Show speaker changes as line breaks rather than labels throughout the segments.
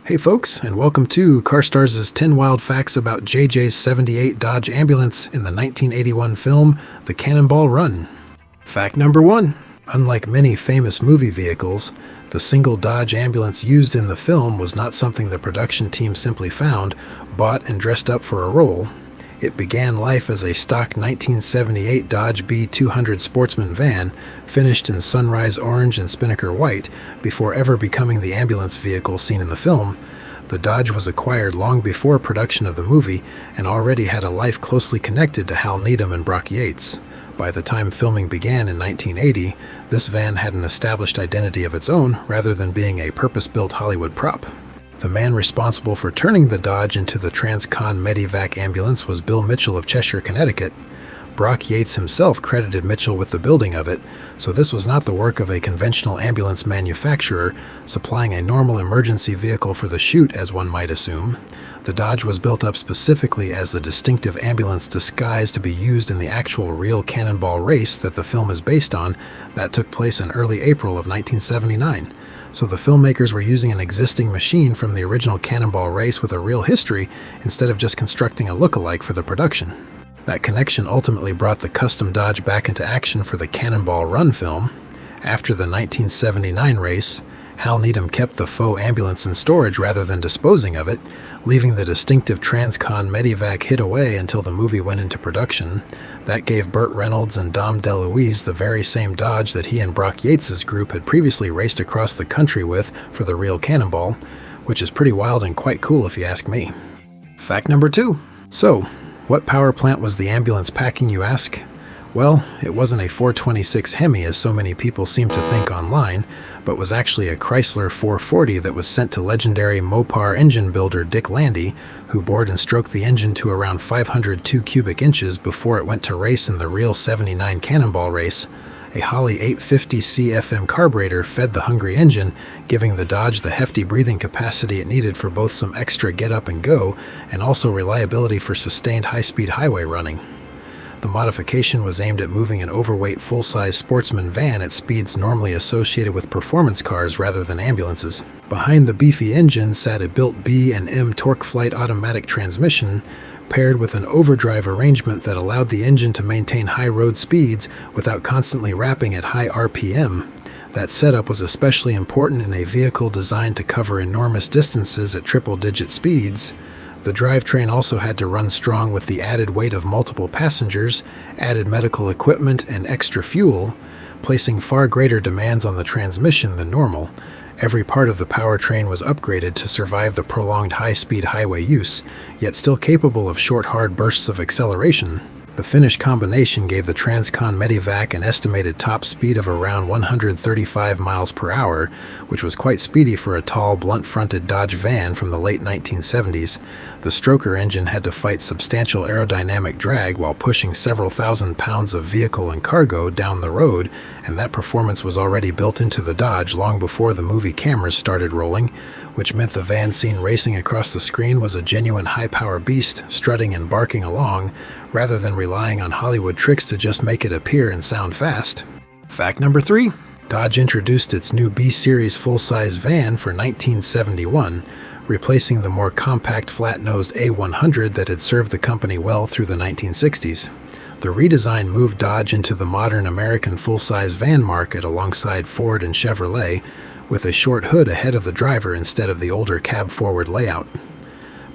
Hey folks, and welcome to CarStarz' 10 Wild Facts about JJ's 78 Dodge Ambulance in the 1981 film, The Cannonball Run. Fact number 1. Unlike many famous movie vehicles, the single Dodge ambulance used in the film was not something the production team simply found, bought, and dressed up for a role. It began life as a stock 1978 Dodge B200 Sportsman van, finished in sunrise orange and spinnaker white, before ever becoming the ambulance vehicle seen in the film. The Dodge was acquired long before production of the movie and already had a life closely connected to Hal Needham and Brock Yates. By the time filming began in 1980, this van had an established identity of its own rather than being a purpose-built Hollywood prop. The man responsible for turning the Dodge into the TransCon Medi-Vac ambulance was Bill Mitchell of Cheshire, Connecticut. Brock Yates himself credited Mitchell with the building of it, so this was not the work of a conventional ambulance manufacturer supplying a normal emergency vehicle for the shoot, as one might assume. The Dodge was built up specifically as the distinctive ambulance disguise to be used in the actual real Cannonball race that the film is based on that took place in early April of 1979. So the filmmakers were using an existing machine from the original Cannonball race with a real history instead of just constructing a look-alike for the production. That connection ultimately brought the custom Dodge back into action for the Cannonball Run film. After the 1979 race, Hal Needham kept the faux ambulance in storage rather than disposing of it, leaving the distinctive TransCon Medi-Vac hid away until the movie went into production. That gave Burt Reynolds and Dom DeLuise the very same Dodge that he and Brock Yates' group had previously raced across the country with for the real Cannonball, which is pretty wild and quite cool if you ask me. Fact number 2. So, what power plant was the ambulance packing, you ask? Well, it wasn't a 426 Hemi as so many people seem to think online, but was actually a Chrysler 440 that was sent to legendary Mopar engine builder Dick Landy, who bored and stroked the engine to around 502 cubic inches before it went to race in the real 79 Cannonball race. A Holley 850 CFM carburetor fed the hungry engine, giving the Dodge the hefty breathing capacity it needed for both some extra get up and go and also reliability for sustained high-speed highway running. The modification was aimed at moving an overweight full-size sportsman van at speeds normally associated with performance cars rather than ambulances. Behind the beefy engine sat a built B and M torque flight automatic transmission, paired with an overdrive arrangement that allowed the engine to maintain high road speeds without constantly rapping at high RPM. That setup was especially important in a vehicle designed to cover enormous distances at triple-digit speeds. The drivetrain also had to run strong with the added weight of multiple passengers, added medical equipment, and extra fuel, placing far greater demands on the transmission than normal. Every part of the powertrain was upgraded to survive the prolonged high-speed highway use, yet still capable of short, hard bursts of acceleration. The finished combination gave the TransCon Medi-Vac an estimated top speed of around 135 miles per hour, which was quite speedy for a tall, blunt-fronted Dodge van from the late 1970s. The stroker engine had to fight substantial aerodynamic drag while pushing several thousand pounds of vehicle and cargo down the road, and that performance was already built into the Dodge long before the movie cameras started rolling, which meant the van seen racing across the screen was a genuine high-power beast, strutting and barking along, rather than relying on Hollywood tricks to just make it appear and sound fast. Fact number 3. Dodge introduced its new B-Series full-size van for 1971, replacing the more compact flat-nosed A100 that had served the company well through the 1960s. The redesign moved Dodge into the modern American full-size van market alongside Ford and Chevrolet, with a short hood ahead of the driver instead of the older cab-forward layout.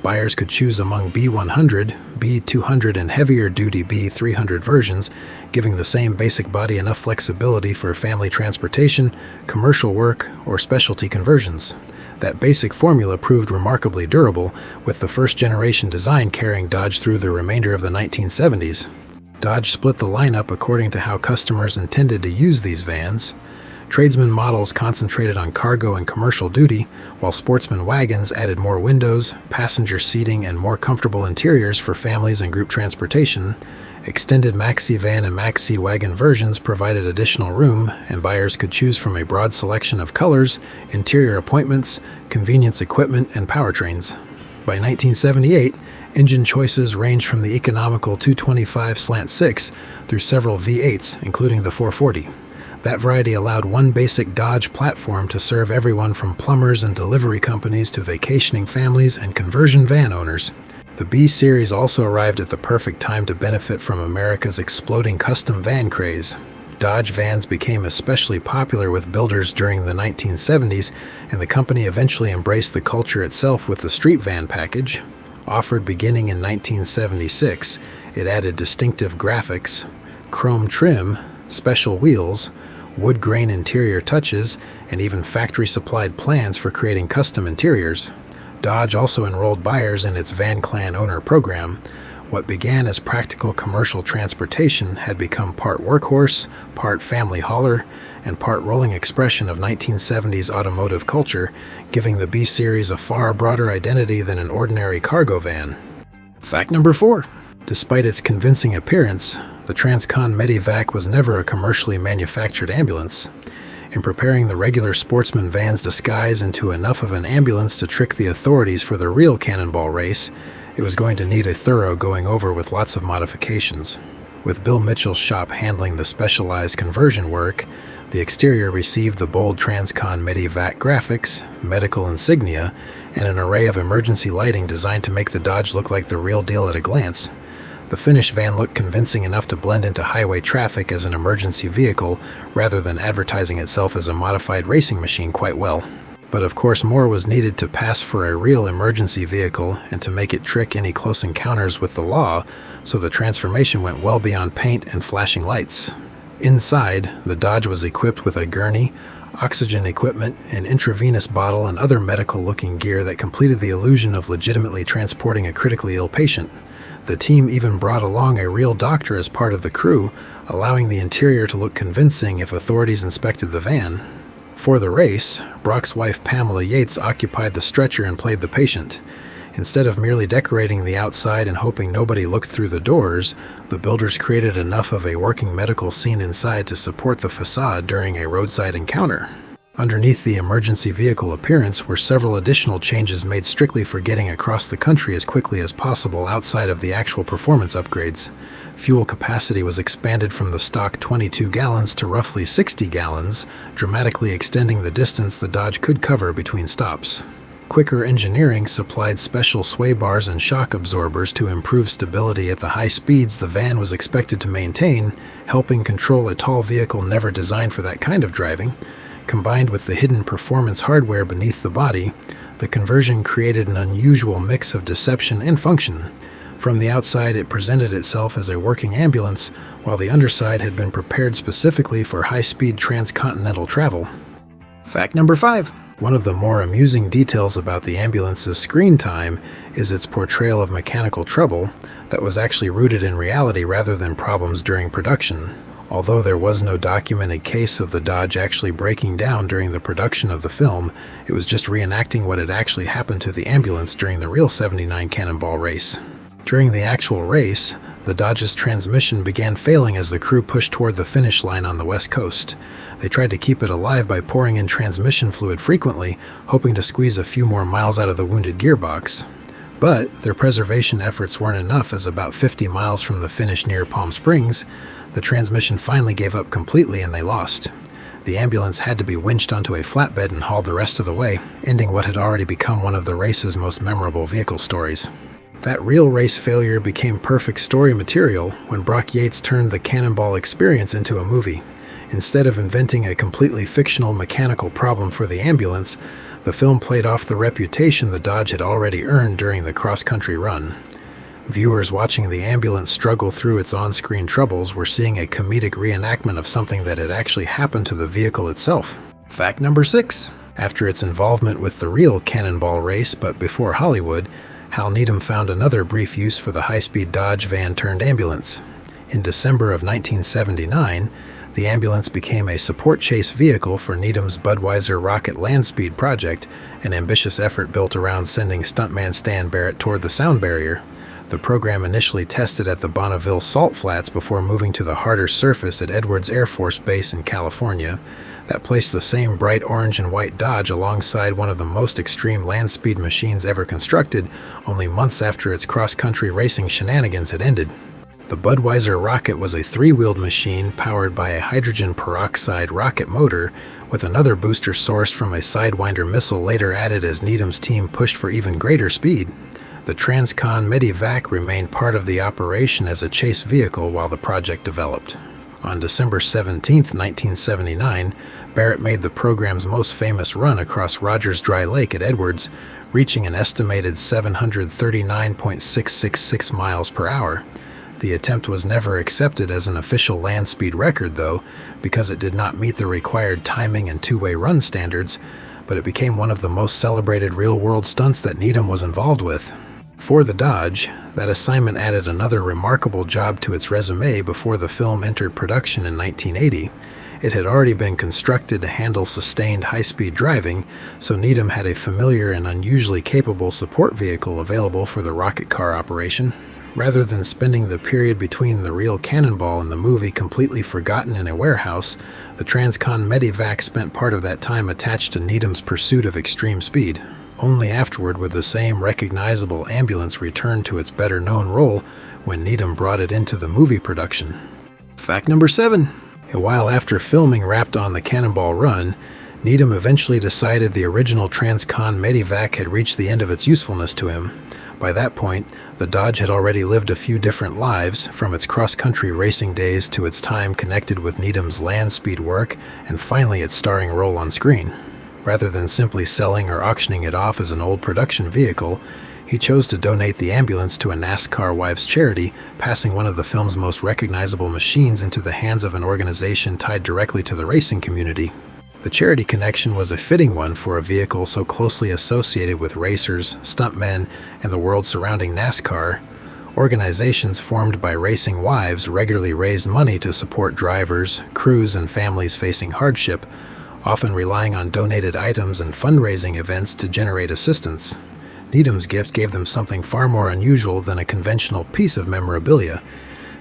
Buyers could choose among B100, B200, and heavier-duty B300 versions, giving the same basic body enough flexibility for family transportation, commercial work, or specialty conversions. That basic formula proved remarkably durable, with the first-generation design carrying Dodge through the remainder of the 1970s. Dodge split the lineup according to how customers intended to use these vans. Tradesman models concentrated on cargo and commercial duty, while sportsman wagons added more windows, passenger seating, and more comfortable interiors for families and group transportation. Extended maxi van and maxi wagon versions provided additional room, and buyers could choose from a broad selection of colors, interior appointments, convenience equipment, and powertrains. By 1978, engine choices ranged from the economical 225 slant 6 through several V8s, including the 440. That variety allowed one basic Dodge platform to serve everyone from plumbers and delivery companies to vacationing families and conversion van owners. The B-Series also arrived at the perfect time to benefit from America's exploding custom van craze. Dodge vans became especially popular with builders during the 1970s, and the company eventually embraced the culture itself with the street van package. Offered beginning in 1976, it added distinctive graphics, chrome trim, special wheels, wood grain interior touches, and even factory-supplied plans for creating custom interiors. Dodge also enrolled buyers in its Van Clan Owner program. What began as practical commercial transportation had become part workhorse, part family hauler, and part rolling expression of 1970s automotive culture, giving the B-Series a far broader identity than an ordinary cargo van. Fact number 4. Despite its convincing appearance, the TransCon Medi-Vac was never a commercially manufactured ambulance. In preparing the regular Sportsman van's disguise into enough of an ambulance to trick the authorities for the real Cannonball race, it was going to need a thorough going over with lots of modifications. With Bill Mitchell's shop handling the specialized conversion work, the exterior received the bold TransCon Medi-Vac graphics, medical insignia, and an array of emergency lighting designed to make the Dodge look like the real deal at a glance. The finished van looked convincing enough to blend into highway traffic as an emergency vehicle rather than advertising itself as a modified racing machine quite well. But of course more was needed to pass for a real emergency vehicle and to make it trick any close encounters with the law, so the transformation went well beyond paint and flashing lights. Inside, the Dodge was equipped with a gurney, oxygen equipment, an intravenous bottle, and other medical-looking gear that completed the illusion of legitimately transporting a critically ill patient. The team even brought along a real doctor as part of the crew, allowing the interior to look convincing if authorities inspected the van. For the race, Brock's wife Pamela Yates occupied the stretcher and played the patient. Instead of merely decorating the outside and hoping nobody looked through the doors, the builders created enough of a working medical scene inside to support the facade during a roadside encounter. Underneath the emergency vehicle appearance were several additional changes made strictly for getting across the country as quickly as possible outside of the actual performance upgrades. Fuel capacity was expanded from the stock 22 gallons to roughly 60 gallons, dramatically extending the distance the Dodge could cover between stops. Quicker engineering supplied special sway bars and shock absorbers to improve stability at the high speeds the van was expected to maintain, helping control a tall vehicle never designed for that kind of driving. Combined with the hidden performance hardware beneath the body, the conversion created an unusual mix of deception and function. From the outside, it presented itself as a working ambulance, while the underside had been prepared specifically for high-speed transcontinental travel. Fact number 5. One of the more amusing details about the ambulance's screen time is its portrayal of mechanical trouble that was actually rooted in reality rather than problems during production. Although there was no documented case of the Dodge actually breaking down during the production of the film, it was just reenacting what had actually happened to the ambulance during the real '79 Cannonball race. During the actual race, the Dodge's transmission began failing as the crew pushed toward the finish line on the West Coast. They tried to keep it alive by pouring in transmission fluid frequently, hoping to squeeze a few more miles out of the wounded gearbox. But their preservation efforts weren't enough, as about 50 miles from the finish near Palm Springs, the transmission finally gave up completely and they lost. The ambulance had to be winched onto a flatbed and hauled the rest of the way, ending what had already become one of the race's most memorable vehicle stories. That real race failure became perfect story material when Brock Yates turned the Cannonball experience into a movie. Instead of inventing a completely fictional mechanical problem for the ambulance, the film played off the reputation the Dodge had already earned during the cross-country run. Viewers watching the ambulance struggle through its on-screen troubles were seeing a comedic reenactment of something that had actually happened to the vehicle itself. Fact number 6. After its involvement with the real Cannonball race, but before Hollywood, Hal Needham found another brief use for the high-speed Dodge van turned ambulance. In December of 1979, the ambulance became a support chase vehicle for Needham's Budweiser Rocket Land Speed project, an ambitious effort built around sending stuntman Stan Barrett toward the sound barrier. The program initially tested at the Bonneville Salt Flats before moving to the harder surface at Edwards Air Force Base in California. That placed the same bright orange and white Dodge alongside one of the most extreme land speed machines ever constructed, only months after its cross-country racing shenanigans had ended. The The Budweiser rocket was a three-wheeled machine powered by a hydrogen peroxide rocket motor, with another booster sourced from a Sidewinder missile later added as Needham's team pushed for even greater speed. The TransCon Medi-Vac remained part of the operation as a chase vehicle while the project developed. On December 17, 1979, Barrett made the program's most famous run across Rogers Dry Lake at Edwards, reaching an estimated 739.666 miles per hour. The attempt was never accepted as an official land speed record, though, because it did not meet the required timing and two-way run standards, but it became one of the most celebrated real-world stunts that Needham was involved with. For the Dodge, that assignment added another remarkable job to its resume before the film entered production in 1980. It had already been constructed to handle sustained high-speed driving, so Needham had a familiar and unusually capable support vehicle available for the rocket car operation. Rather than spending the period between the real Cannonball and the movie completely forgotten in a warehouse, the TransCon Medi-Vac spent part of that time attached to Needham's pursuit of extreme speed. Only afterward would the same recognizable ambulance return to its better-known role when Needham brought it into the movie production. Fact number 7. A while after filming wrapped on the Cannonball Run, Needham eventually decided the original TransCon Medi-Vac had reached the end of its usefulness to him. By that point, the Dodge had already lived a few different lives, from its cross-country racing days to its time connected with Needham's land speed work, and finally its starring role on screen. Rather than simply selling or auctioning it off as an old production vehicle, he chose to donate the ambulance to a NASCAR wives charity, passing one of the film's most recognizable machines into the hands of an organization tied directly to the racing community. The charity connection was a fitting one for a vehicle so closely associated with racers, stuntmen, and the world surrounding NASCAR. Organizations formed by racing wives regularly raised money to support drivers, crews, and families facing hardship, often relying on donated items and fundraising events to generate assistance. Needham's gift gave them something far more unusual than a conventional piece of memorabilia.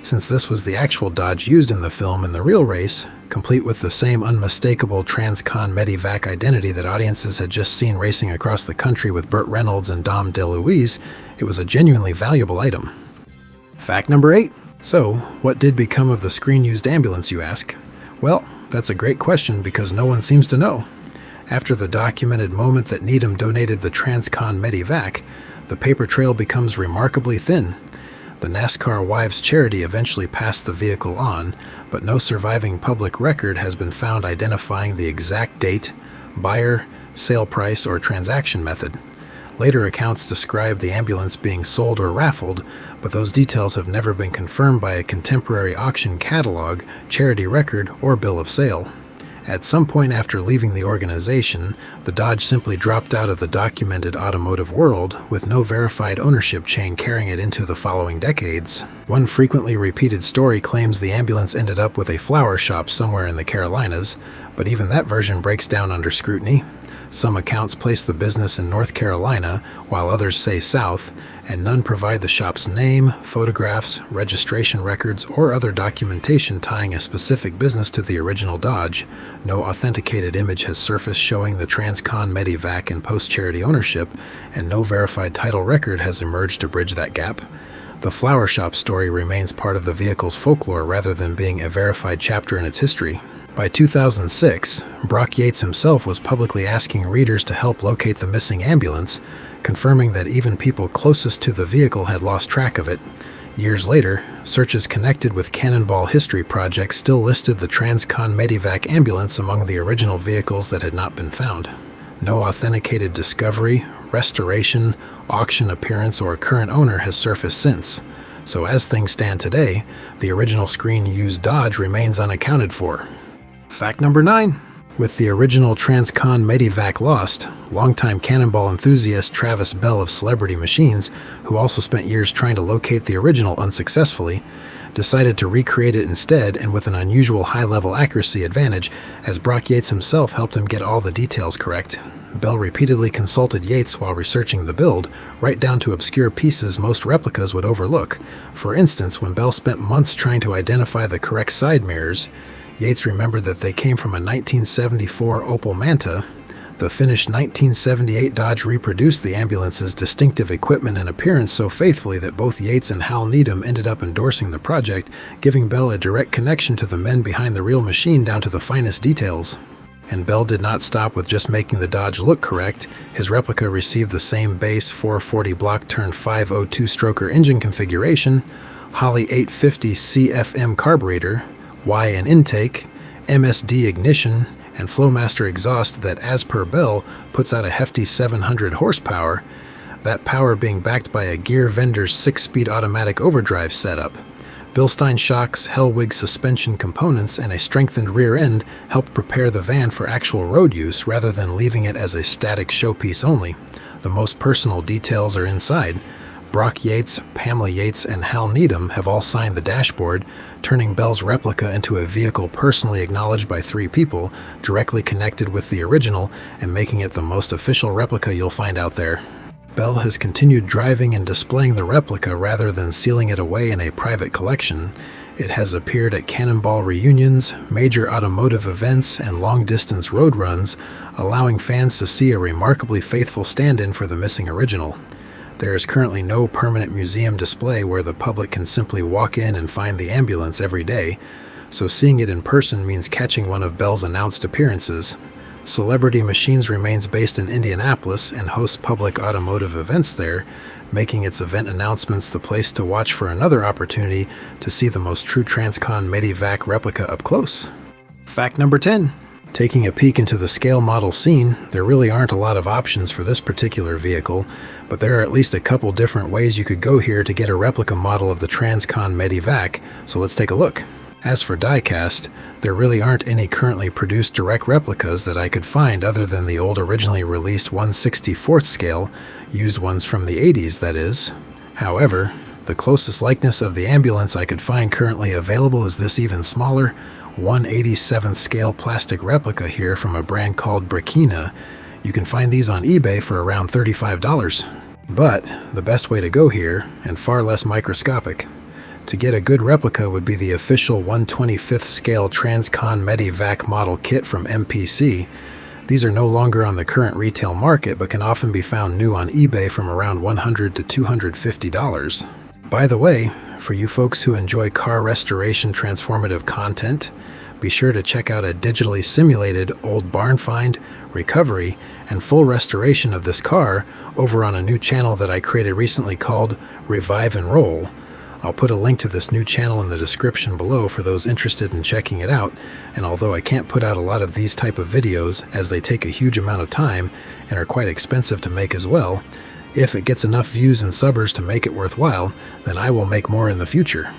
Since this was the actual Dodge used in the film in the real race, complete with the same unmistakable TransCon Medi-Vac identity that audiences had just seen racing across the country with Burt Reynolds and Dom DeLuise, it was a genuinely valuable item. Fact number 8. So, what did become of the screen-used ambulance, you ask? Well, that's a great question because no one seems to know. After the documented moment that Needham donated the TransCon Medi-Vac, the paper trail becomes remarkably thin. The NASCAR Wives Charity eventually passed the vehicle on, but no surviving public record has been found identifying the exact date, buyer, sale price, or transaction method. Later accounts describe the ambulance being sold or raffled, but those details have never been confirmed by a contemporary auction catalog, charity record, or bill of sale. At some point after leaving the organization, the Dodge simply dropped out of the documented automotive world, with no verified ownership chain carrying it into the following decades. One frequently repeated story claims the ambulance ended up with a flower shop somewhere in the Carolinas, but even that version breaks down under scrutiny. Some accounts place the business in North Carolina, while others say south, and none provide the shop's name, photographs, registration records, or other documentation tying a specific business to the original Dodge. No authenticated image has surfaced showing the TransCon Medi-Vac in post-charity ownership, and no verified title record has emerged to bridge that gap. The flower shop story remains part of the vehicle's folklore rather than being a verified chapter in its history. By 2006, Brock Yates himself was publicly asking readers to help locate the missing ambulance, confirming that even people closest to the vehicle had lost track of it. Years later, searches connected with Cannonball History Project still listed the TransCon Medi-Vac ambulance among the original vehicles that had not been found. No authenticated discovery, restoration, auction appearance, or current owner has surfaced since. So as things stand today, the original screen-used Dodge remains unaccounted for. Fact number 9. With the original TransCon Medi-Vac lost, longtime Cannonball enthusiast Travis Bell of Celebrity Machines, who also spent years trying to locate the original unsuccessfully, decided to recreate it instead and with an unusual high-level accuracy advantage, as Brock Yates himself helped him get all the details correct. Bell repeatedly consulted Yates while researching the build, right down to obscure pieces most replicas would overlook. For instance, when Bell spent months trying to identify the correct side mirrors, Yates remembered that they came from a 1974 Opel Manta. The finished 1978 Dodge reproduced the ambulance's distinctive equipment and appearance so faithfully that both Yates and Hal Needham ended up endorsing the project, giving Bell a direct connection to the men behind the real machine down to the finest details. And Bell did not stop with just making the Dodge look correct. His replica received the same base 440 block-turn 502-stroker engine configuration, Holley 850 CFM carburetor, Y-N intake, MSD ignition, and Flowmaster exhaust that, as per Bell, puts out a hefty 700 horsepower, that power being backed by a Gear Vendor's 6-speed automatic overdrive setup. Bilstein shocks, Hellwig suspension components, and a strengthened rear end helped prepare the van for actual road use rather than leaving it as a static showpiece only. The most personal details are inside. Brock Yates, Pamela Yates, and Hal Needham have all signed the dashboard, turning Bell's replica into a vehicle personally acknowledged by 3 people, directly connected with the original, and making it the most official replica you'll find out there. Bell has continued driving and displaying the replica rather than sealing it away in a private collection. It has appeared at Cannonball reunions, major automotive events, and long-distance road runs, allowing fans to see a remarkably faithful stand-in for the missing original. There is currently no permanent museum display where the public can simply walk in and find the ambulance every day, so seeing it in person means catching one of Bell's announced appearances. Celebrity Machines remains based in Indianapolis and hosts public automotive events there, making its event announcements the place to watch for another opportunity to see the most true TransCon Medi-Vac replica up close. Fact number 10. Taking a peek into the scale model scene, there really aren't a lot of options for this particular vehicle, but there are at least a couple different ways you could go here to get a replica model of the TransCon Medi-Vac, so let's take a look. As for diecast, there really aren't any currently produced direct replicas that I could find other than the old originally released 1/64th scale, used ones from the 80s that is. However, the closest likeness of the ambulance I could find currently available is this even smaller 1/87th scale plastic replica here from a brand called Brikina. You can find these on eBay for around $35. But the best way to go here, and far less microscopic, to get a good replica would be the official 1/25th scale TransCon Medi-Vac model kit from MPC. These are no longer on the current retail market but can often be found new on eBay from around $100 to $250. By the way, for you folks who enjoy car restoration transformative content, be sure to check out a digitally simulated old barn find, recovery, and full restoration of this car over on a new channel that I created recently called Revive and Roll. I'll put a link to this new channel in the description below for those interested in checking it out, and although I can't put out a lot of these type of videos as they take a huge amount of time and are quite expensive to make as well, if it gets enough views and subbers to make it worthwhile, then I will make more in the future.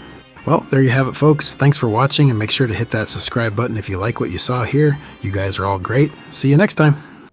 Well, there you have it, folks. Thanks for watching, and make sure to hit that subscribe button if you like what you saw here. You guys are all great. See you next time.